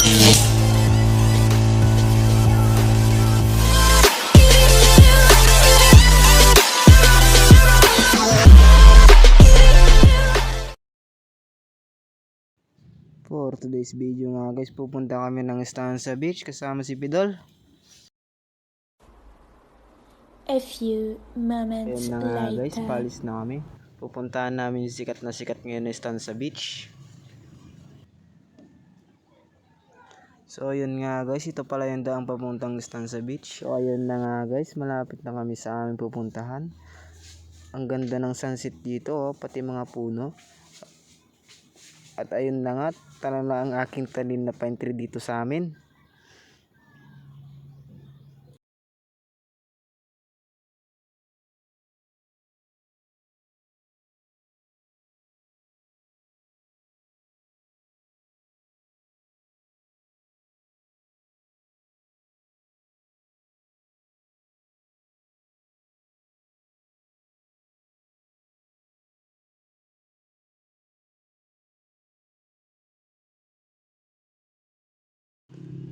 For today's video nga guys, pupunta kami ng Stanza Beach kasama si Pidol. A few moments Ayan na nga guys, later. palis na kami. Pupuntahan namin yung sikat na sikat ngayon na Stanza Beach. So ayun nga guys, ito pala yung daang papuntang Stanza Beach. So ayun na nga guys, malapit na kami sa aming pupuntahan. Ang ganda ng sunset dito, oh, pati mga puno. At ayun na nga, tanong na ang aking tanim na pine tree dito sa amin.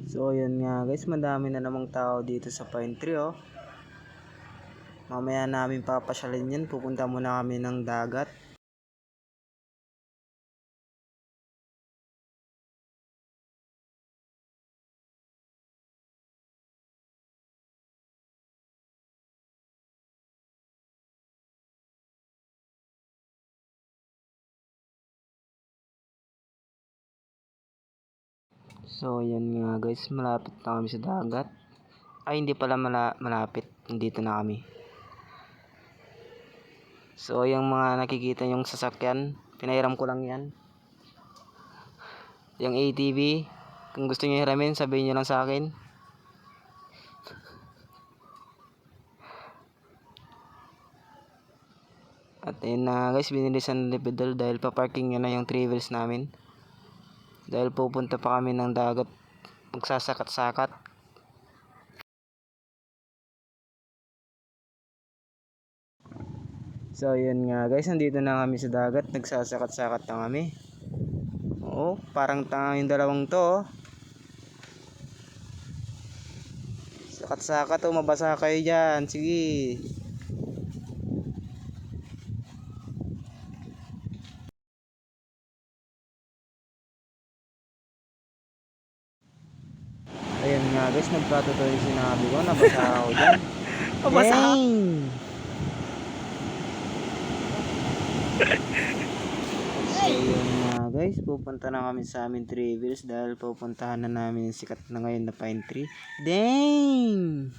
So ayun nga guys, madami na namang tao dito sa pine tree, oh. Mamaya namin papasyalin yan, pupunta muna kami ng dagat. So yan nga guys, malapit na kami sa dagat. Ay hindi pala malapit, dito na kami. So yung mga nakikita yung sasakyan, pinahiram ko lang yan. Yung ATV, kung gusto nyo hiramin, sabihin nyo lang sa akin. At ayun na guys, binilisan ni Pidol dahil pa-parking nyo na yung 3 wheels namin. Dahil pupunta pa kami ng dagat, magsasakat-sakat. So yun nga guys, nandito na kami sa dagat, nagsasakat-sakat na kami. Oo, parang tanga yung dalawang to, oh. Sakat-sakat, oh, mabasa kayo dyan, sige. Ayan nga guys, nagpatuloy yung sinabi ko, nabasa ako dyan. Nabasa ka? So yun nga guys, pupunta na kami sa amin 3 wheels dahil pupuntahan na namin yung sikat na ngayon na pine tree. Dang!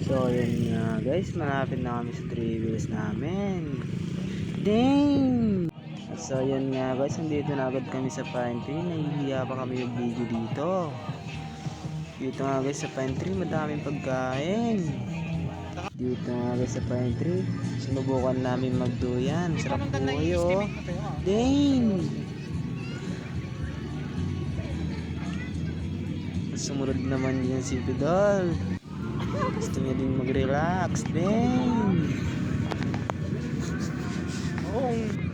So yun nga guys, malapit na kami sa 3 wheels namin. Dang! So yun nga guys, nandito na agad kami sa pine tree. Nahihiya pa kami yung video dito. Dito nga guys sa pine tree, madaming pagkain. Dito nga guys sa pine tree, sinubukan namin magduyan. Sarap buhay, oh. Dang! Sumunod naman yan si Pidol. Gusto niya din mag-relax. Dang!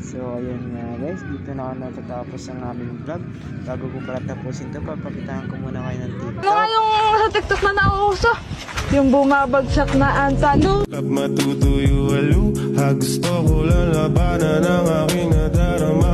So ayun nga guys, dito na ako natatapos ang aming vlog. Bago ko pala tapusin to, papakitaan ko muna kayo ng TikTok. Ano nga yung sa TikTok na nauuso? Yung bumabagsak na ang tanong. Matutuyo alo, gusto ko lang labanan ang aking nadarama.